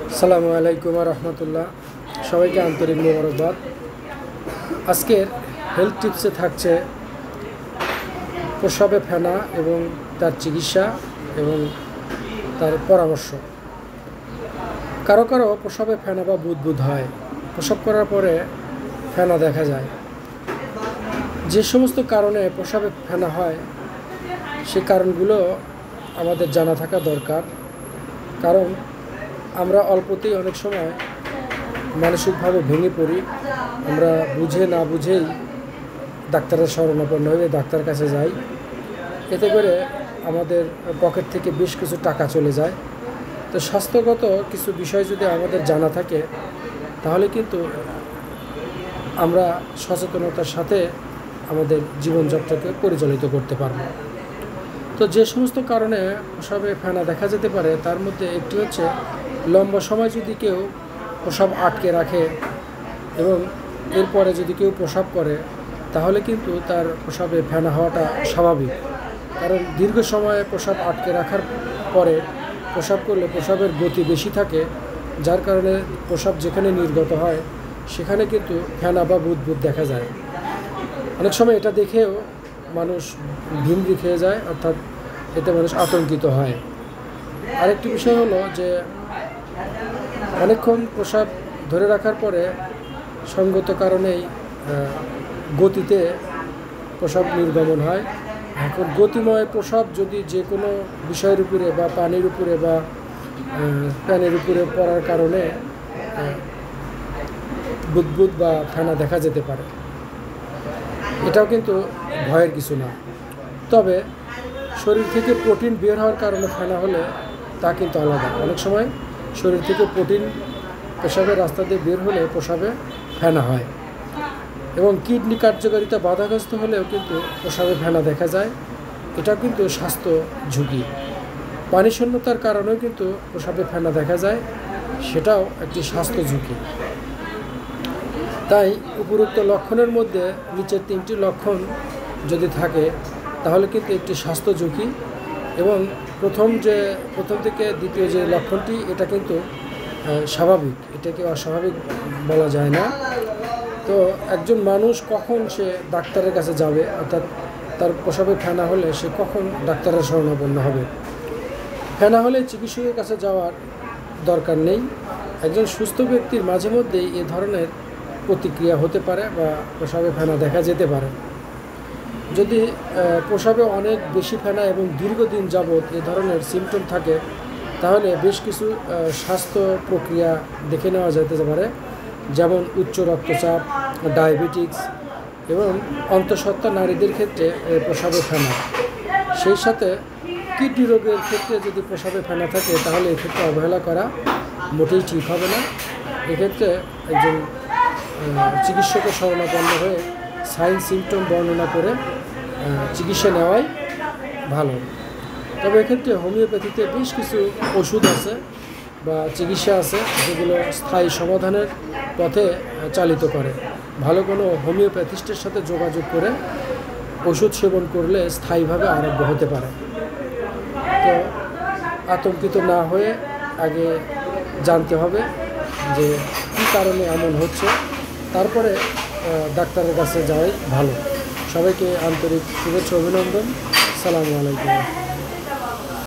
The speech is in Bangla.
আসসালামু আলাইকুম রহমতুল্লাহ। সবাইকে আন্তরিক মোবারকবাদ। আজকের হেলথ টিপসে থাকছে প্রসবে ফেনা এবং তার চিকিৎসা এবং তার পরামর্শ। কারো কারো প্রসবে ফেনা বা বুদবুদ হয়, প্রসব করার পরে ফেনা দেখা যায়। যে সমস্ত কারণে প্রসবে ফেনা হয় সে কারণগুলো আমাদের জানা থাকা দরকার। কারণ আমরা অল্পতেই অনেক সময় মানসিকভাবে ভেঙে পড়ি। আমরা বুঝে না বুঝেই ডাক্তারের শরণাপন্ন হয়ে ডাক্তার কাছে যাই। এতে করে আমাদের পকেট থেকে বেশ কিছু টাকা চলে যায়। তো স্বাস্থ্যগত কিছু বিষয় যদি আমাদের জানা থাকে তাহলে কিন্তু আমরা সচেতনতার সাথে আমাদের জীবনযাত্রাকে পরিচালিত করতে পারব। তো যে সমস্ত কারণে প্রসবে ফেনা দেখা যেতে পারে তার মধ্যে একটি হচ্ছে লম্বা সময় যদি কেউ প্রসব আটকে রাখে এবং এরপরে যদি কেউ প্রসব করে তাহলে কিন্তু তার প্রসবে ফেনা হওয়াটা স্বাভাবিক। কারণ দীর্ঘ সময়ে প্রসব আটকে রাখার পরে প্রসব করলে প্রসবের গতি বেশি থাকে, যার কারণে প্রসব যেখানে নির্গত হয় সেখানে কিন্তু ফেনা বা বুদবুদ দেখা যায়। অনেক সময় এটা দেখেও মানুষ ভিমরি খেয়ে যায়, অর্থাৎ এতে মানুষ আতঙ্কিত হয়। আরেকটি বিষয় হলো যে অনেকক্ষণ প্রসব ধরে রাখার পরে সঙ্গত কারণেই গতিতে প্রসব নির্গমন হয়। এখন গতিময় প্রসব যদি যে কোনো বিষয়ের উপরে বা পানির উপরে বা প্যানের উপরে পড়ার কারণে বুদবুদ বা ফেনা দেখা যেতে পারে, এটাও কিন্তু ভয়ের কিছু না। তবে শরীর থেকে প্রোটিন বের হওয়ার কারণে ফেনা হলে তা কিন্তু আলাদা। অনেক সময় শরীর থেকে প্রোটিন প্রসাবের রাস্তা দিয়ে বের হলে প্রসাবে ফেনা হয় এবং কিডনি কার্যকারিতা বাধাগ্রস্ত হলেও কিন্তু প্রসাবে ফেনা দেখা যায়। এটা কিন্তু স্বাস্থ্য ঝুঁকি। পানিশূন্যতার কারণেও কিন্তু প্রসাবে ফেনা দেখা যায়, সেটাও একটি স্বাস্থ্য ঝুঁকি। তাই উপরোক্ত লক্ষণের মধ্যে নিচের তিনটি লক্ষণ যদি থাকে তাহলে কিন্তু একটি স্বাস্থ্য ঝুঁকি এবং প্রথম থেকে দ্বিতীয় যে লক্ষণটি এটা কিন্তু স্বাভাবিক, এটাকে অস্বাভাবিক বলা যায় না। তো একজন মানুষ কখন সে ডাক্তারের কাছে যাবে, অর্থাৎ তার প্রসবে ফেনা হলে সে কখন ডাক্তারের শরণাপন্ন হবে? ফেনা হলে চিকিৎসকের কাছে যাওয়ার দরকার নেই। একজন সুস্থ ব্যক্তির মাঝে মধ্যেই এ ধরনের প্রতিক্রিয়া হতে পারে বা প্রসবে ফেনা দেখা যেতে পারে। যদি প্রসবে অনেক বেশি ফেনা এবং দীর্ঘদিন যাবৎ এ ধরনের সিমটম থাকে তাহলে বেশ কিছু স্বাস্থ্য প্রক্রিয়া দেখে নেওয়া যেতে পারে, যেমন উচ্চ রক্তচাপ, ডায়াবেটিক্স এবং অন্তঃসত্ত্বা নারীদের ক্ষেত্রে প্রসবে ফেনা। সেই সাথে কিডনি রোগের ক্ষেত্রে যদি প্রসবে ফেনা থাকে তাহলে এক্ষেত্রে অবহেলা করা মোটেই ঠিক হবে না। এক্ষেত্রে একজন চিকিৎসকের শরণাপন্ন হয়ে সাইন সিমটম বর্ণনা করে চিকিৎসা নেওয়াই ভালো। তবে এক্ষেত্রে হোমিওপ্যাথিতে বেশ কিছু ওষুধ আছে বা চিকিৎসা আছে যেগুলো স্থায়ী সমাধানের পথে চালিত করে। ভালো কোনো হোমিওপ্যাথিস্টের সাথে যোগাযোগ করে ওষুধ সেবন করলে স্থায়ীভাবে আরোগ্য হতে পারে। তো আতঙ্কিত না হয়ে আগে জানতে হবে যে কী কারণে এমন হচ্ছে, তারপরে ডাক্তারের কাছে যাওয়াই ভালো। সবাইকে আন্তরিক শুভেচ্ছা অভিনন্দন। আসসালামু আলাইকুম।